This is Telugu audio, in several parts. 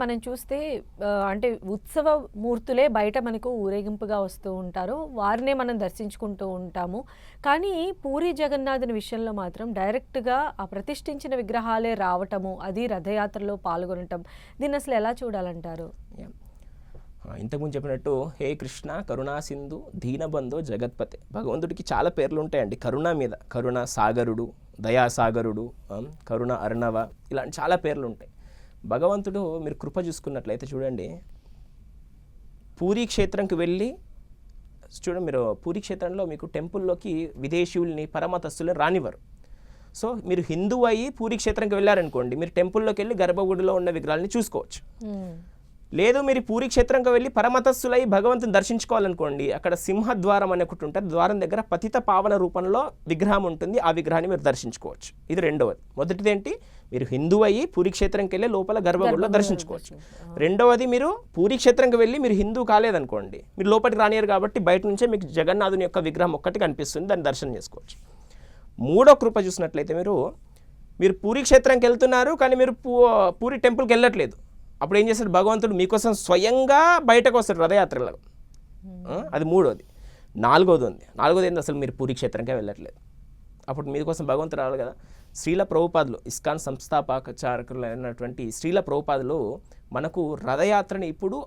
మనం చూస్తే అంటే ఉత్సవ మూర్తులే బయట మనకు ఊరేగింపుగా వస్తూ ఉంటారు. వారినే మనం దర్శించుకుంటూ ఉంటాము. కానీ పూరి జగన్నాథుని విషయంలో మాత్రం డైరెక్ట్‌గా ఆ ప్రతిష్ఠించిన విగ్రహాలే రావటము, అది రథయాత్రలో పాల్గొనటం. దీన్ని అసలు ఎలా చూడాలంటారు? యాహ్! ఇంతకుముందు చెప్పినట్టు హే కృష్ణ కరుణా సింధు దీనబంధో జగత్పతే. భగవంతుడికి చాలా పేర్లు ఉంటాయండి కరుణ మీద. కరుణ సాగరుడు, దయాసాగరుడు, కరుణ అర్ణవ, ఇలాంటి చాలా పేర్లు ఉంటాయి. భగవంతుడు మీరు కృప చూసుకున్నట్లయితే చూడండి, పూరీ క్షేత్రంకి వెళ్ళి చూడండి, మీరు పూరీ క్షేత్రంలో మీకు టెంపుల్లోకి విదేశీయుల్ని పరమతస్తుల్ని రానివ్వరు. సో మీరు హిందువు అయ్యి పూరీ క్షేత్రంకి వెళ్ళారనుకోండి, మీరు టెంపుల్లోకి వెళ్ళి గర్భగుడిలో ఉన్న విగ్రహాలని చూసుకోవచ్చు. లేదు మీరు పూరీ క్షేత్రంకి వెళ్ళి పరమతస్సులై భగవంతుని దర్శించుకోవాలనుకోండి, అక్కడ సింహద్వారం అనే ఒకటి ఉంటుంది. ద్వారం దగ్గర పతిత పావన రూపంలో విగ్రహం ఉంటుంది. ఆ విగ్రహాన్ని మీరు దర్శించుకోవచ్చు. ఇది రెండవది. మొదటిది ఏంటి, మీరు హిందువు అయ్యి పూరీ క్షేత్రంకి వెళ్ళి లోపల గర్భగుడిలో దర్శించుకోవచ్చు. రెండవది, మీరు పూరీ క్షేత్రంకి వెళ్ళి మీరు హిందువు కాలేదనుకోండి, మీరు లోపలికి రానియరు కాబట్టి బయట నుంచే మీకు జగన్నాథుని యొక్క విగ్రహం ఒక్కటి కనిపిస్తుంది, దాన్ని దర్శనం చేసుకోవచ్చు. మూడో కృప చూసినట్లయితే మీరు పూరీ క్షేత్రంకి వెళ్తున్నారు కానీ మీరు పూరీ టెంపుల్కి వెళ్ళట్లేదు. అప్పుడు ఏం చేస్తాడు భగవంతుడు, మీకోసం స్వయంగా బయటకు వస్తాడు రథయాత్రలో. అది మూడోది. నాలుగోది ఏంది, అసలు మీరు పూరీ క్షేత్రంకే వెళ్ళట్లేదు. అప్పుడు మీకోసం భగవంతుడు రావాలి కదా. శ్రీల ప్రభుపాదులు, ఇస్కాన్ సంస్థాపకచారకులు అయినటువంటి శ్రీల ప్రభుపాదులు మనకు రథయాత్రని ఇప్పుడు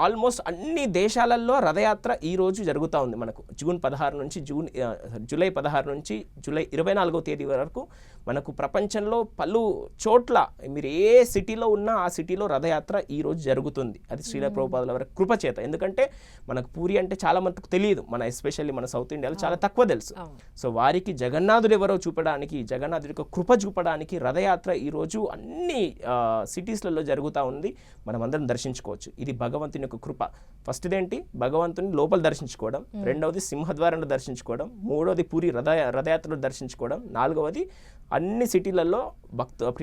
ఆల్మోస్ట్ అన్ని దేశాలలో రథయాత్ర ఈరోజు జరుగుతూ ఉంది. మనకు జూలై 16 నుంచి జూలై 24వ తేదీ వరకు మనకు ప్రపంచంలో పలు చోట్ల మీరు ఏ సిటీలో ఉన్నా ఆ సిటీలో రథయాత్ర ఈరోజు జరుగుతుంది. అది శ్రీల ప్రభుపాదుల వారి కృపచేత. ఎందుకంటే మనకు పూరి అంటే చాలా మటుకు తెలియదు, ఎస్పెషల్లీ మన సౌత్ ఇండియాలో చాలా తక్కువ తెలుసు. సో వారికి జగన్నాథుడు ఎవరో చూపడానికి, జగన్నాథుడి యొక్క కృప చూపడానికి రథయాత్ర ఈరోజు అన్ని సిటీస్లలో జరుగుతూ ఉంది. మనమందరం దర్శించుకోవచ్చు. ఇది భగవంతుని యొక్క కృప. ఫస్ట్ ఏంటి, భగవంతుని లోపల దర్శించుకోవడం. రెండవది సింహద్వారంలో దర్శించుకోవడం. మూడవది పూరి రథయాత్రలో దర్శించుకోవడం. నాలుగవది అన్ని సిటీలలో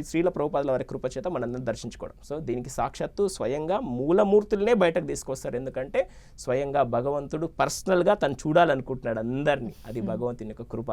శ్రీల ప్రభుపాదుల వారి కృప చేత మనందరం దర్శించుకోవడం. సో దీనికి సాక్షాత్తు స్వయంగా మూలమూర్తులనే బయటకు తీసుకొస్తారు. ఎందుకంటే స్వయంగా భగవంతుడు పర్సనల్గా తను చూడాలనుకుంటున్నాడు అందరినీ. అది భగవంతుని యొక్క కృప.